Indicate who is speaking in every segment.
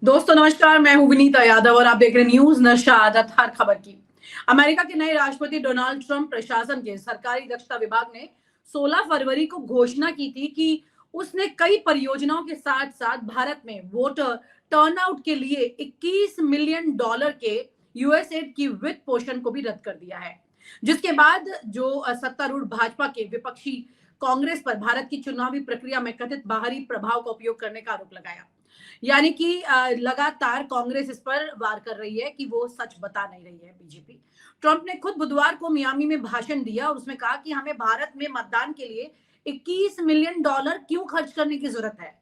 Speaker 1: दोस्तों नमस्कार, मैं हूं विनीता यादव और आप देख रहे हैं न्यूज नशा आदत हर खबर की। अमेरिका के नए राष्ट्रपति डोनाल्ड ट्रंप प्रशासन के सरकारी दक्षता विभाग ने 16 फरवरी को घोषणा की थी कि उसने कई परियोजनाओं के साथ साथ भारत में वोटर टर्नआउट के लिए 21 मिलियन डॉलर के यूएसएड की वित्त पोषण को भी रद्द कर दिया है, जिसके बाद जो सत्तारूढ़ भाजपा के विपक्षी कांग्रेस पर भारत की चुनावी प्रक्रिया में कथित बाहरी प्रभाव का उपयोग करने का आरोप लगाया। यानी कि लगातार कांग्रेस इस पर वार कर रही है कि वो सच बता नहीं रही है बीजेपी। ट्रंप ने खुद बुधवार को मियामी में भाषण दिया और उसमें कहा कि हमें भारत में मतदान के लिए 21 मिलियन डॉलर क्यों खर्च करने की जरूरत है।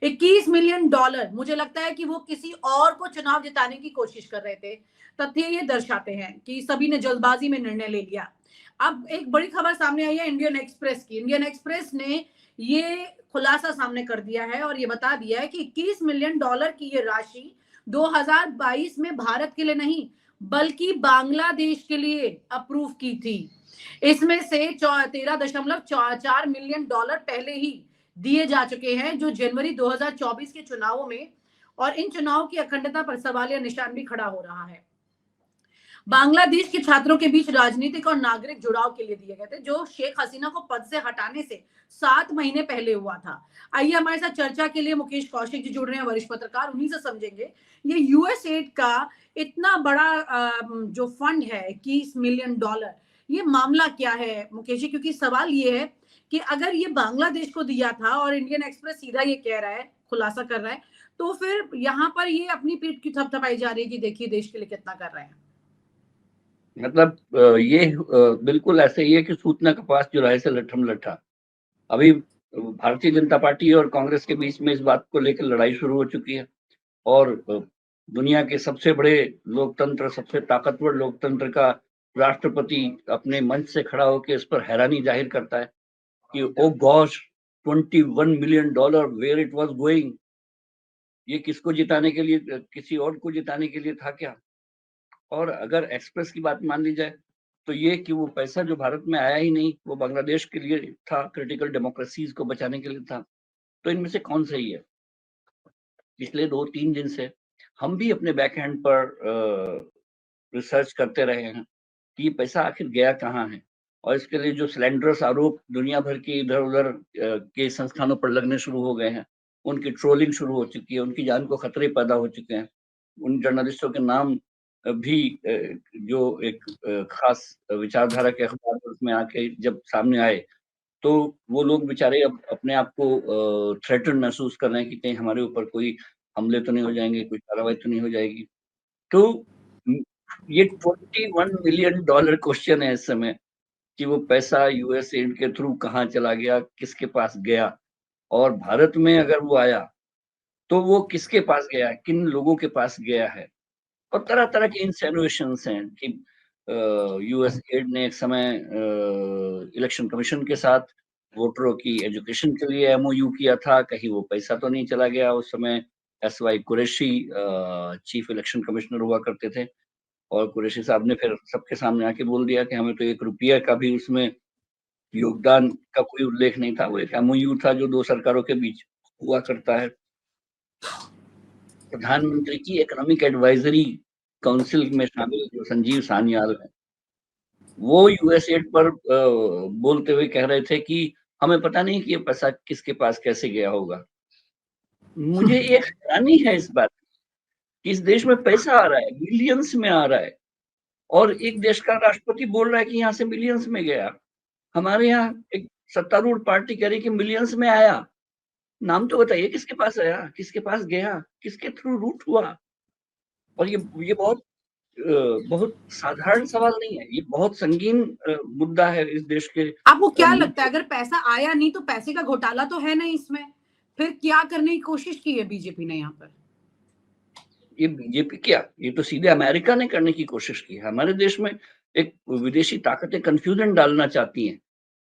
Speaker 1: 21 मिलियन डॉलर, मुझे लगता है कि वो किसी और को चुनाव जिताने की कोशिश कर रहे थे। तथ्य ये दर्शाते हैं कि सभी ने जल्दबाजी में निर्णय ले लिया। अब एक बड़ी खबर सामने आई है इंडियन एक्सप्रेस की। इंडियन एक्सप्रेस ने ये खुलासा सामने कर दिया है और ये बता दिया है कि 21 मिलियन डॉलर की ये राशि 2022 में भारत के लिए नहीं बल्कि बांग्लादेश के लिए अप्रूव की थी। इसमें से 13.4 मिलियन डॉलर पहले ही दिए जा चुके हैं, जो जनवरी 2024 के चुनावों में, और इन चुनाव की अखंडता पर सवालिया निशान भी खड़ा हो रहा है। बांग्लादेश के छात्रों के बीच राजनीतिक और नागरिक जुड़ाव के लिए दिए गए थे, जो शेख हसीना को पद से हटाने से 7 महीने पहले हुआ था। आइए हमारे साथ चर्चा के लिए मुकेश कौशिक जी जुड़ रहे हैं, वरिष्ठ पत्रकार, उन्हीं से समझेंगे ये यूएसएड का इतना बड़ा जो फंड है 21 मिलियन डॉलर, ये मामला क्या है मुकेश जी? क्योंकि सवाल ये है कि अगर ये बांग्लादेश को दिया था और इंडियन एक्सप्रेस सीधा ये कह रहा है, खुलासा कर रहा है, तो फिर यहाँ पर ये अपनी पीठ की थपथपाई जा रही है कि देखिए देश के लिए कितना कर रहे हैं।
Speaker 2: मतलब ये बिल्कुल ऐसे ही है कि सूचना कपास चुराहे से लट्ठम लट्ठा। अभी भारतीय जनता पार्टी और कांग्रेस के बीच में इस बात को लेकर लड़ाई शुरू हो चुकी है और दुनिया के सबसे बड़े लोकतंत्र, सबसे ताकतवर लोकतंत्र का राष्ट्रपति अपने मंच से खड़ा होकर इस पर हैरानी जाहिर करता है कि oh gosh, 21 million dollar, where it was going. ये किसको जिताने के लिए, किसी और को जिताने के लिए था क्या? और अगर एक्सप्रेस की बात मान ली जाए तो ये कि वो पैसा जो भारत में आया ही नहीं, वो बांग्लादेश के लिए था, क्रिटिकल डेमोक्रेसीज को बचाने के लिए था। तो इनमें से कौन सही है? पिछले 2-3 दिन से हम भी अपने बैक हैंड पर रिसर्च करते रहे हैं कि ये पैसा आखिर गया कहाँ है, और इसके लिए जो स्लैंडरस आरोप दुनिया भर के इधर उधर के संस्थानों पर लगने शुरू हो गए हैं, उनकी ट्रोलिंग शुरू हो चुकी है, उनकी जान को खतरे पैदा हो चुके हैं। उन जर्नलिस्टों के नाम भी जो एक खास विचारधारा के अखबार पर उसमें आके जब सामने आए, तो वो लोग बेचारे अब अपने आप को थ्रेटन महसूस कर रहे हैं कि कहीं हमारे ऊपर कोई हमले तो नहीं हो जाएंगे, कोई कार्रवाई तो नहीं हो जाएगी। तो ये 21 मिलियन डॉलर क्वेश्चन है इस समय कि वो पैसा यूएसएड के थ्रू कहाँ चला गया, किसके पास गया, और भारत में अगर वो आया तो वो किसके पास गया, किन लोगों के पास गया है। और तरह तरह के इंसिनुएशंस हैं कि यूएसएड ने एक समय इलेक्शन कमीशन के साथ वोटरों की एजुकेशन के लिए एमओयू किया था, कहीं वो पैसा तो नहीं चला गया। उस समय SY Qureshi chief election commissioner हुआ करते थे, और कुरैशी साहब ने फिर सबके सामने आके बोल दिया कि हमें तो 1 रुपया का भी उसमें योगदान का कोई उल्लेख नहीं था, वो एक एमओयू था जो 2 सरकारों के बीच हुआ करता है। प्रधानमंत्री की इकोनॉमिक एडवाइजरी काउंसिल में शामिल जो संजीव सान्याल है, वो यूएसएड पर बोलते हुए कह रहे थे कि हमें पता नहीं कि ये पैसा किसके पास कैसे गया होगा। मुझे एक हैरानी है इस बात कि इस देश में पैसा आ रहा है, मिलियंस में आ रहा है, और एक देश का राष्ट्रपति बोल रहा है कि यहाँ से मिलियंस में गया। हमारे यहाँ एक सत्तारूढ़ पार्टी कह रही कि मिलियंस में आया। नाम तो बताइए किसके पास आया, किसके पास गया, किसके थ्रू रूट हुआ। और ये बहुत साधारण सवाल नहीं है, ये बहुत संगीन मुद्दा है इस देश के।
Speaker 1: आपको क्या लगता है, अगर पैसा आया नहीं तो पैसे का घोटाला तो है नहीं इसमें, फिर क्या करने की कोशिश की है बीजेपी ने यहाँ पर?
Speaker 2: ये बीजेपी क्या, ये तो सीधे अमेरिका ने करने की कोशिश की है। हमारे देश में एक विदेशी ताकतें कंफ्यूजन डालना चाहती हैं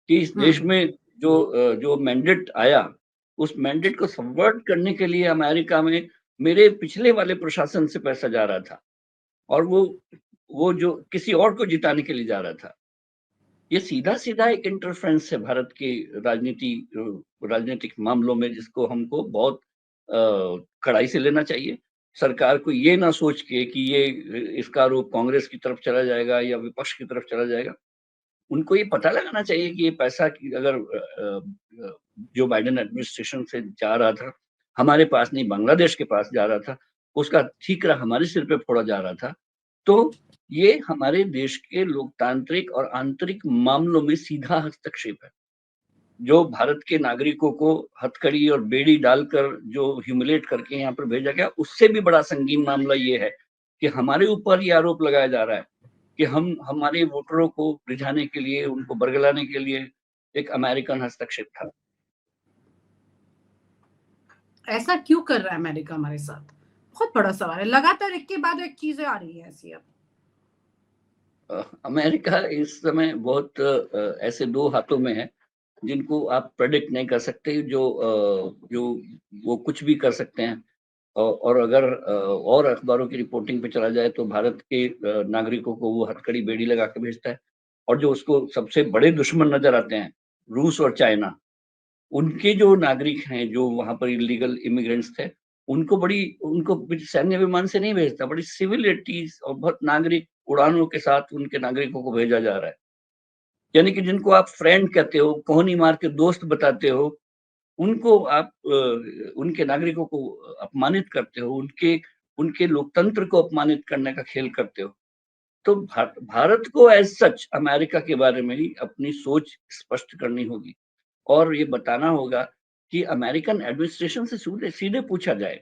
Speaker 2: कि इस देश में जो मैंडेट आया, उस मैंडेट को सबवर्ट करने के लिए अमेरिका में मेरे पिछले वाले प्रशासन से पैसा जा रहा था, और वो जो किसी और को जिताने के लिए जा रहा था। ये सीधा-सीधा एक इंटरफेरेंस है भारत की राजनीतिक मामलों में, जिसको हमको बहुत कड़ाई से लेना चाहिए। सरकार को ये ना सोच के कि ये इसका आरोप कांग्रेस की तरफ चला जाएगा या विपक्ष की तरफ चला जाएगा, उनको ये पता लगाना चाहिए कि ये पैसा अगर जो बाइडेन एडमिनिस्ट्रेशन से जा रहा था, हमारे पास नहीं बांग्लादेश के पास जा रहा था, उसका ठीकरा हमारे सिर पे फोड़ा जा रहा था, तो ये हमारे देश के लोकतांत्रिक और आंतरिक मामलों में सीधा हस्तक्षेप है। जो भारत के नागरिकों को हथकड़ी और बेड़ी डालकर जो ह्यूमिलेट करके यहाँ पर भेजा गया, उससे भी बड़ा संगीन मामला ये है कि हमारे ऊपर ये आरोप लगाया जा रहा है कि हम हमारे वोटरों को रिझाने के लिए, उनको बरगलाने के लिए एक अमेरिकन हस्तक्षेप था।
Speaker 1: ऐसा क्यों कर रहा है अमेरिका हमारे साथ? बहुत बड़ा सवाल है। लगातार एक के बाद एक चीजें आ रही है ऐसी अब।
Speaker 2: अमेरिका इस समय बहुत ऐसे दो हाथों में है जिनको आप प्रेडिक्ट नहीं कर सकते, जो वो कुछ भी कर सकते हैं। और अगर और अखबारों की रिपोर्टिंग पे चला जाए तो भारत के नागरिकों को वो हथकड़ी बेड़ी लगा के भेजता है, और जो उसको सबसे बड़े दुश्मन नजर आते हैं, रूस और चाइना, उनके जो नागरिक हैं जो वहां पर इलीगल इमिग्रेंट्स थे, उनको सैन्य विमान से नहीं भेजता, बड़ी सिविलिटीज और बहुत नागरिक उड़ानों के साथ उनके नागरिकों को भेजा जा रहा है। यानी कि जिनको आप फ्रेंड कहते हो, कोहनी मार के दोस्त बताते हो, उनको आप उनके नागरिकों को अपमानित करते हो, उनके उनके लोकतंत्र को अपमानित करने का खेल करते हो। तो भारत को एज सच अमेरिका के बारे में ही अपनी सोच स्पष्ट करनी होगी, और ये बताना होगा कि अमेरिकन एडमिनिस्ट्रेशन से सीधे सीधे पूछा जाए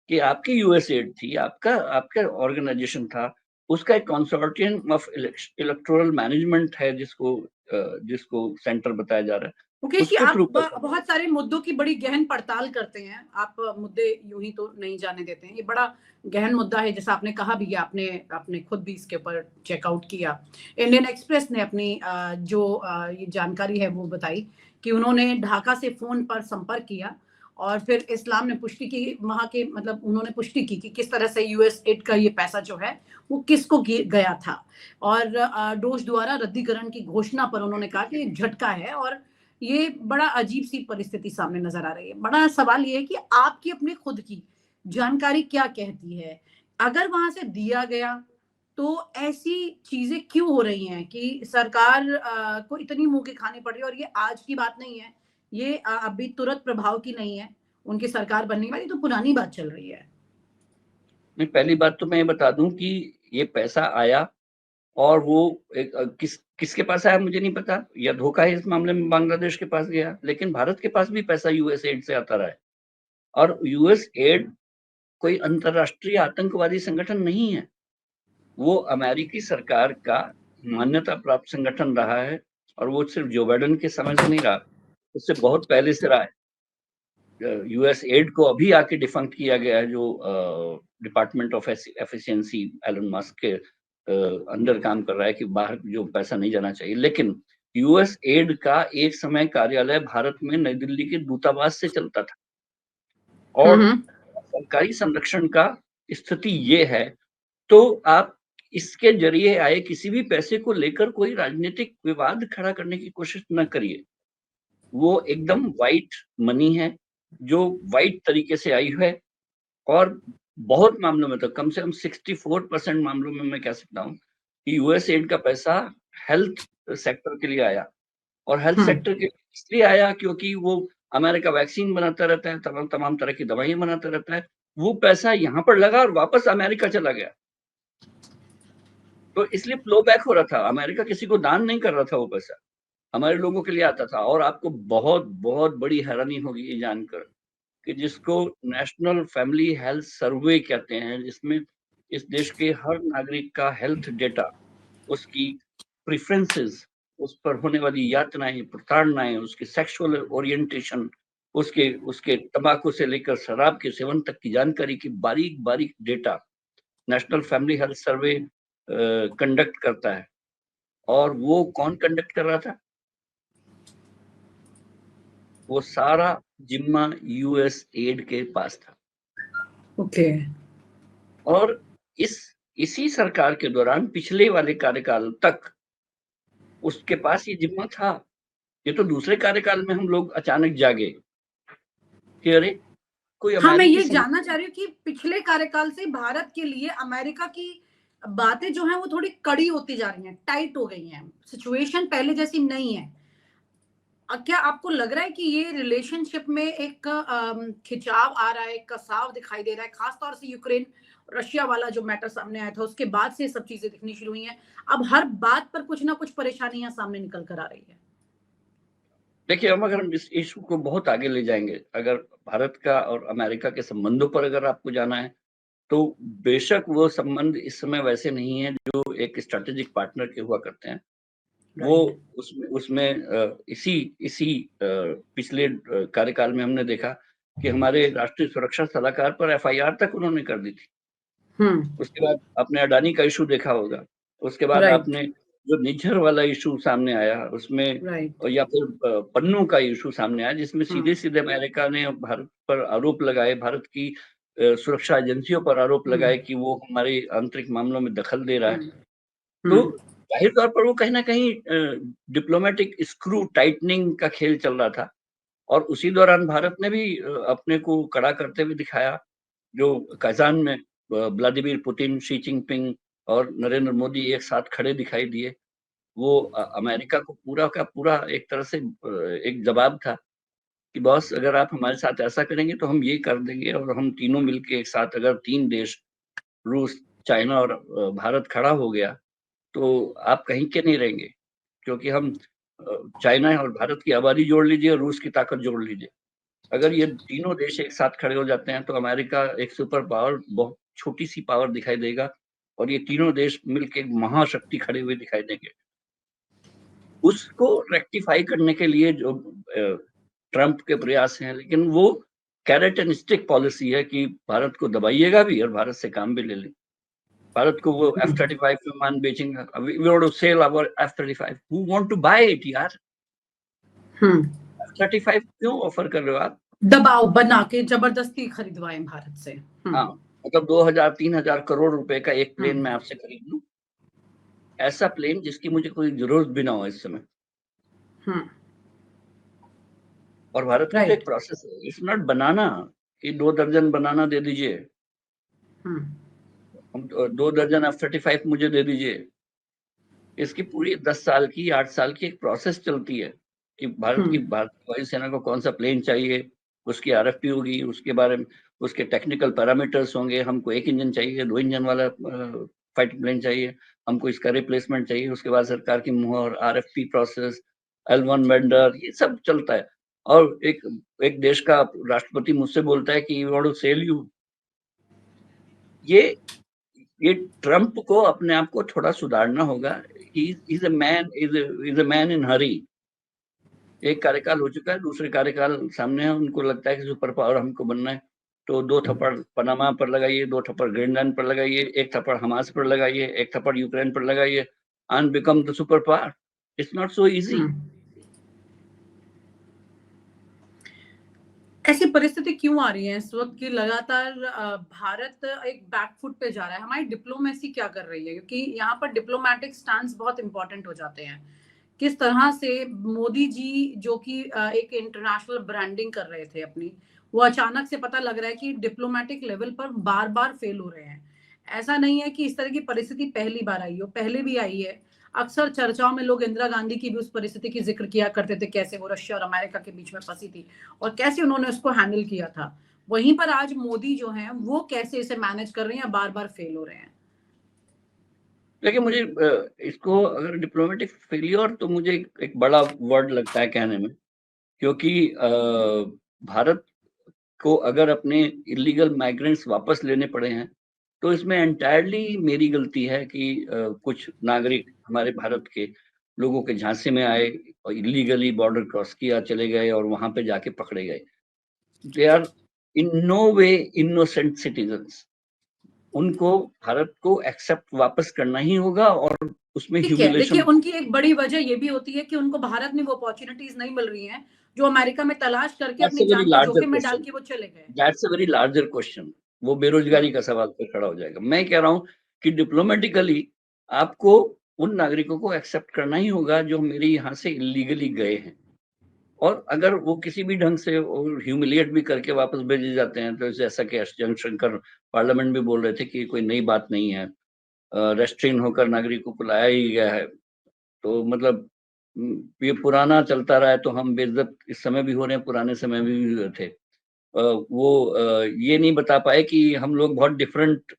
Speaker 2: कि आपकी यूएस एड थी, आपका आपका ऑर्गेनाइजेशन था, उसका एक कंसोर्टियम ऑफ इलेक्टोरल मैनेजमेंट है जिसको सेंटर बताया जा रहा है,
Speaker 1: मुकेश जी,
Speaker 2: उसको
Speaker 1: आप
Speaker 2: प्रूव करता है।
Speaker 1: बहुत सारे मुद्दों की बड़ी गहन पड़ताल करते हैं। आप मुद्दे यूं ही तो नहीं जाने देते हैं। ये बड़ा गहन मुद्दा है, जैसा आपने कहा भी, आपने आपने खुद भी इसके ऊपर चेकआउट किया। इंडियन एक्सप्रेस ने अपनी ये जानकारी है वो बताई कि उन्होंने ढाका से फोन पर संपर्क किया और फिर इस्लाम ने पुष्टि की, वहां के मतलब उन्होंने पुष्टि की कि किस तरह से यूएस एड का ये पैसा जो है वो किसको गया था। और डोज द्वारा रद्दीकरण की घोषणा पर उन्होंने कहा कि झटका है और ये बड़ा अजीब सी परिस्थिति सामने नजर आ रही है। बड़ा सवाल ये है कि आपकी अपने खुद की जानकारी क्या कहती है? अगर वहां से दिया गया तो ऐसी चीजें क्यों हो रही हैं कि सरकार को इतनी मुंह की खानी पड़ रही है? और ये आज की बात नहीं है, ये अभी तुरंत प्रभाव की नहीं है, उनकी सरकार बनने के बाद, ये तो पुरानी बात चल रही है।
Speaker 2: नहीं, पहली बात तो मैं ये बता दूं कि ये पैसा आया, और वो किसके पास आया मुझे नहीं पता, या धोखा है इस मामले में बांग्लादेश के पास गया, लेकिन भारत के पास भी पैसा यूएस एड से आता रहा है। और यूएस एड कोई अंतरराष्ट्रीय आतंकवादी संगठन नहीं है, वो अमेरिकी सरकार का मान्यता प्राप्त संगठन रहा है, और वो सिर्फ जो बाइडेन के समय से नहीं रहा, उससे बहुत पहले से रहा है। यूएस एड को अभी आके डिफंक्ट किया गया है, जो department of efficiency Elon Musk के अंडर काम कर रहा है कि बाहर जो पैसा नहीं जाना चाहिए। लेकिन यूएस एड का एक समय कार्यालय भारत में नई दिल्ली के दूतावास से चलता था, और
Speaker 1: हम्म।
Speaker 2: सरकारी संरक्षण का स्थिति ये है। तो आप इसके जरिए आए किसी भी पैसे को लेकर कोई राजनीतिक विवाद खड़ा करने की कोशिश न करिए। वो एकदम व्हाइट मनी है, जो व्हाइट तरीके से आई है, और बहुत मामलों में तो कम से कम 64% मामलों में मैं कह सकता हूँ कि यूएस एड का पैसा हेल्थ सेक्टर के लिए आया, और हेल्थ
Speaker 1: हम्म।
Speaker 2: सेक्टर के लिए इसलिए आया क्योंकि वो अमेरिका वैक्सीन बनाता रहता है, तमाम तमाम तरह की दवाइयां बनाता रहता है, वो पैसा यहाँ पर लगा और वापस अमेरिका चला गया। तो इसलिए फ्लो बैक हो रहा था, अमेरिका किसी को दान नहीं कर रहा था, वो पैसा हमारे लोगों के लिए आता था। और आपको बहुत बहुत बड़ी हैरानी होगी ये जानकर कि जिसको नेशनल फैमिली हेल्थ सर्वे कहते हैं, जिसमें इस देश के हर नागरिक का हेल्थ डेटा, उसकी प्रेफरेंसेस, उस पर होने वाली यातनाएं, प्रताड़नाएं, उसके सेक्सुअल ओरिएंटेशन, उसके उसके तंबाकू से लेकर शराब के सेवन तक की जानकारी की बारीक बारीक data national family health survey conduct करता है। और वो कौन कंडक्ट कर रहा था? वो सारा जिम्मा यूएस एड के पास था।
Speaker 1: ओके।
Speaker 2: और इसी सरकार के दौरान पिछले वाले कार्यकाल तक उसके पास ये जिम्मा था। ये तो दूसरे कार्यकाल में हम लोग अचानक जागे कि अरे कोई
Speaker 1: हाँ, मैं ये
Speaker 2: अमेरिकी
Speaker 1: जानना चाह रही हूँ कि पिछले कार्यकाल से भारत के लिए अमेरिका की बातें जो हैं वो थोड़ी कड़ी होती जा रही हैं, टाइट हो गई हैं। सिचुएशन पहले जैसी नहीं है। क्या आपको लग रहा है कि ये रिलेशनशिप में एक खिंचाव आ रहा है, एक कसाव दिखाई दे रहा है, खास तौर से यूक्रेन रशिया वाला जो मैटर सामने आया था उसके बाद से ये सब चीजें दिखनी शुरू हुई हैं। अब हर बात पर कुछ ना कुछ परेशानियां सामने निकल कर आ रही है।
Speaker 2: देखिए, हम अगर इस इशू को बहुत आगे ले जाएंगे, अगर भारत का और अमेरिका के संबंधों पर अगर आपको जाना है, तो बेशक वो संबंध इस समय वैसे नहीं है जो एक स्ट्रेटेजिक पार्टनर के हुआ करते हैं। वो
Speaker 1: राइट।
Speaker 2: उसमें उसमें इसी इसी पिछले कार्यकाल में हमने देखा कि हमारे राष्ट्रीय सुरक्षा सलाहकार पर एफआईआर तक उन्होंने कर दी थी।
Speaker 1: हम्म।
Speaker 2: उसके बाद आपने अडानी का इशू देखा होगा। उसके बाद
Speaker 1: राइट।
Speaker 2: आपने जो निज्जर वाला इशू सामने आया उसमें,
Speaker 1: राइट।
Speaker 2: या फिर पन्नू का इशू सामने आया, जिसमें सीधे सीधे अमेरिका ने भारत पर आरोप लगाए, भारत की सुरक्षा एजेंसियों पर आरोप लगाए कि वो हमारे आंतरिक मामलों में दखल दे रहा है। तो जाहिर तौर पर वो कहीं ना कहीं डिप्लोमेटिक स्क्रू टाइटनिंग का खेल चल रहा था, और उसी दौरान भारत ने भी अपने को कड़ा करते हुए दिखाया। जो कजान में व्लादिमीर पुतिन, शी जिनपिंग और नरेंद्र मोदी एक साथ खड़े दिखाई दिए, वो अमेरिका को पूरा का पूरा एक तरह से एक जवाब था कि बॉस, अगर आप हमारे साथ ऐसा करेंगे तो हम ये कर देंगे, और हम तीनों मिलके एक साथ, अगर तीन देश रूस, चाइना और भारत खड़ा हो गया, तो आप कहीं के नहीं रहेंगे। क्योंकि हम चाइना और भारत की आबादी जोड़ लीजिए और रूस की ताकत जोड़ लीजिए, अगर ये तीनों देश एक साथ खड़े हो जाते हैं तो अमेरिका एक सुपर पावर, बहुत छोटी सी पावर दिखाई देगा, और ये तीनों देश मिलकर एक महाशक्ति खड़े हुए दिखाई देंगे। उसको रेक्टिफाई करने के लिए जो ट्रंप के प्रयास हैं, लेकिन वो कैरेट एंड स्टिक पॉलिसी है कि भारत को दबाइएगा भी और भारत से काम भी ले लें। भारत को वो F-35 विमान बेचेंगे, we want to sell our F-35, who want to buy it यार? F-35 क्यों ऑफर कर रहे हो आप?
Speaker 1: दबाव बना के जबरदस्ती खरीदवाएं भारत से।
Speaker 2: हाँ, मतलब 2000-3000 करोड़ रुपए का एक प्लेन मैं आपसे खरीद लूं, ऐसा प्लेन जिसकी मुझे कोई जरूरत भी ना हो इस समय। और भारत की तो एक
Speaker 1: राइट।
Speaker 2: प्रोसेस है, इट्स नॉट बनाना कि 2 दर्जन बनाना दे दीजिए, हम 2 दर्जन F-35 मुझे दे दीजिए। इसकी पूरी 10 साल की, 8 साल की एक प्रोसेस चलती है कि भारतीय वायुसेना को कौन सा प्लेन चाहिए, उसकी आरएफपी होगी, उसके बारे में उसके टेक्निकल पैरामीटर्स होंगे, हमको 1 इंजन चाहिए, 2 इंजन वाला फाइटर प्लेन चाहिए, हमको इसका रिप्लेसमेंट चाहिए, उसके बाद सरकार की मुहर, आरएफपी प्रोसेस, L1 वेंडर, ये सब चलता है। और एक एक देश का राष्ट्रपति मुझसे बोलता है कि we want to sell you. ये ट्रंप को अपने आप को थोड़ा सुधारना होगा। He's a man in hurry। एक कार्यकाल हो चुका है, दूसरे कार्यकाल सामने है, उनको लगता है कि सुपर पावर हमको बनना है, तो 2 थप्पड़ पनामा पर लगाइए, 2 थप्पड़ ग्रीनलैंड पर लगाइए, 1 थप्पड़ हमास पर लगाइए, 1 थप्पड़ यूक्रेन पर लगाइए, and become the super power। It's not so easy।
Speaker 1: ऐसी परिस्थिति क्यों आ रही है इस वक्त की लगातार भारत एक बैकफुट पे जा रहा है? हमारी डिप्लोमेसी क्या कर रही है? क्योंकि यहाँ पर डिप्लोमेटिक स्टैंड्स बहुत इंपॉर्टेंट हो जाते हैं। किस तरह से मोदी जी जो कि एक इंटरनेशनल ब्रांडिंग कर रहे थे अपनी, वो अचानक से पता लग रहा है कि डिप्लोमेटिक लेवल पर बार बार फेल हो रहे हैं। ऐसा नहीं है कि इस तरह की परिस्थिति पहली बार आई हो, पहले भी आई है। अक्सर चर्चाओं में लोग इंदिरा गांधी की भी उस परिस्थिति की जिक्र किया करते थे, कैसे वो रशिया और अमेरिका के बीच में फंसी थी और कैसे उन्होंने उसको हैंडल किया था। वहीं पर आज मोदी जो हैं वो कैसे इसे मैनेज कर रहे हैं या बार बार फेल हो रहे हैं?
Speaker 2: देखिए, मुझे इसको अगर डिप्लोमेटिक फेलियर, तो मुझे एक बड़ा वर्ड लगता है कहने में, क्योंकि भारत को अगर अपने इलीगल माइग्रेंट्स वापस लेने पड़े हैं, तो इसमें एंटायरली मेरी गलती है कि कुछ नागरिक हमारे भारत के लोगों के झांसे में आए और इलीगली बॉर्डर क्रॉस किया, चले गए और वहां पे जाके पकड़े गए। They are in no way innocent citizens. उनको भारत को एक्सेप्ट वापस करना ही होगा, और उसमें
Speaker 1: ठीक है, देखिए
Speaker 2: ह्यूमिलेशन।
Speaker 1: उनकी एक बड़ी वजह ये भी होती है कि उनको भारत में वो अपॉर्चुनिटीज नहीं मिल रही हैं जो अमेरिका में तलाश करके
Speaker 2: दैट्स
Speaker 1: अपनी
Speaker 2: अ वेरी
Speaker 1: जान को
Speaker 2: लार्जर
Speaker 1: जोखिम में डाल
Speaker 2: क्वेश्चन।
Speaker 1: के वो चले गए।
Speaker 2: That's a very larger question. वो बेरोजगारी का सवाल पे खड़ा हो जाएगा। मैं कह रहा हूं कि डिप्लोमेटिकली आपको उन नागरिकों को एक्सेप्ट करना ही होगा जो मेरे यहाँ से इलीगली गए हैं। और अगर वो किसी भी ढंग से ह्यूमिलिएट भी करके वापस भेजे जाते हैं, तो जैसा कि एस जयशंकर पार्लियामेंट में बोल रहे थे कि कोई नई बात नहीं है, रेस्ट्रेन होकर नागरिकों को लाया ही गया है, तो मतलब ये पुराना चलता रहा है, तो हम बेइज्जत इस समय भी हो रहे हैं, पुराने समय में भी हुए थे। ये नहीं बता पाए कि हम लोग बहुत डिफरेंट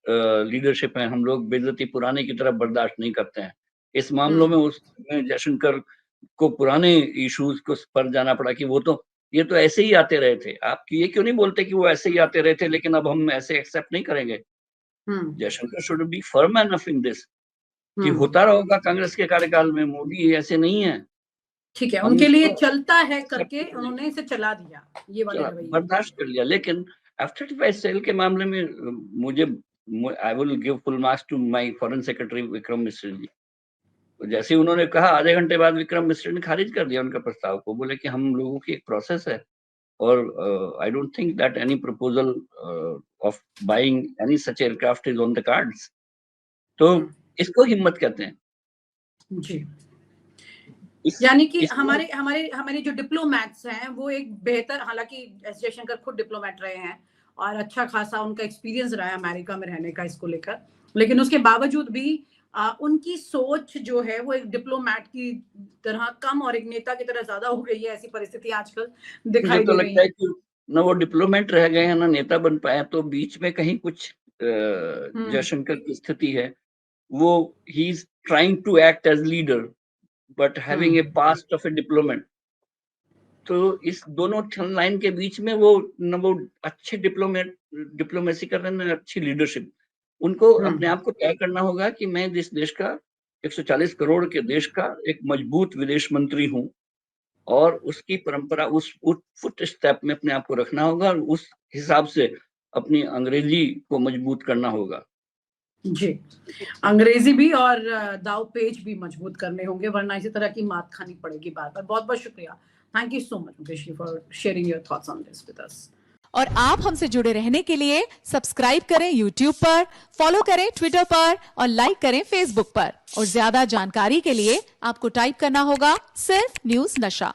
Speaker 2: लीडरशिप हैं, हम लोग बेइज्जती पुराने की तरफ बर्दाश्त नहीं करते हैं। इस मामलों में उसमें जयशंकर को पुराने इश्यूज को पर जाना पड़ा कि ये तो ऐसे ही आते रहे थे। आप ये क्यों नहीं बोलते कि वो ऐसे ही आते रहे थे, लेकिन अब हम ऐसे एक्सेप्ट नहीं करेंगे। Jaishankar should be firm enough in this कि होता रहेगा कांग्रेस के कार्यकाल में, मोदी ऐसे नहीं है।
Speaker 1: ठीक है,
Speaker 2: हम
Speaker 1: उनके लिए
Speaker 2: इसको
Speaker 1: चलता है
Speaker 2: accept
Speaker 1: करके
Speaker 2: नहीं
Speaker 1: उन्होंने इसे चला दिया, ये वाले
Speaker 2: चला,
Speaker 1: रवैये।
Speaker 2: बर्दाश्त कर लिया। लेकिन F-35 सेल के मामले में मुझे I will give full marks to my foreign secretary Vikram Mishra ji. तो जैसे ही उन्होंने कहा, आधे घंटे बाद विक्रम मिश्र ने खारिज कर दिया उनका प्रस्ताव को, बोले कि हम लोगों की एक प्रोसेस है और I don't think that any proposal of buying any such aircraft is on the cards. तो इसको हिम्मत कहते हैं
Speaker 1: जी।
Speaker 2: इस,
Speaker 1: यानी कि
Speaker 2: इस
Speaker 1: हमारे हमारे हमारे जो डिप्लोमैट्स हैं वो एक बेहतर, हालांकि एस जयशंकर खुद डिप्लोमैट रहे हैं और अच्छा खासा उनका एक्सपीरियंस रहा है अमेरिका में रहने का इसको लेकर, लेकिन उसके बावजूद भी उनकी सोच जो है वो एक डिप्लोमैट की तरह कम और एक नेता की तरह ज्यादा हो गई है। ऐसी परिस्थिति आजकल
Speaker 2: मुझे
Speaker 1: दिखाई
Speaker 2: तो
Speaker 1: दे रही
Speaker 2: लगता
Speaker 1: है।
Speaker 2: है कि ना वो डिप्लोमेट रह गए हैं ना नेता बन पाए, तो बीच में कहीं कुछ जयशंकर की स्थिति है। वो he is trying to act as leader but having a past of a diplomat. तो इस दोनों लाइन के बीच में वो अच्छे डिप्लोमेसी कर रहे हैं, अच्छी लीडरशिप। उनको अपने आप को तय करना होगा कि मैं इस देश का 140 करोड़ के देश का एक मजबूत विदेश मंत्री हूँ, और उसकी परंपरा उस फुट स्टेप में अपने आप को रखना होगा और उस हिसाब से अपनी अंग्रेजी को मजबूत करना होगा।
Speaker 1: जी, अंग्रेजी भी और दाव पेच भी मजबूत करने होंगे, वरना इसी तरह की मात खानी पड़ेगी बार बार। बहुत बहुत शुक्रिया, thank you so much Mukesh ji for sharing your thoughts on this with us.
Speaker 3: और आप हमसे जुड़े रहने के लिए सब्सक्राइब करें YouTube पर, फॉलो करें Twitter पर और लाइक करें Facebook पर। और ज्यादा जानकारी के लिए आपको टाइप करना होगा सिर्फ न्यूज नशा।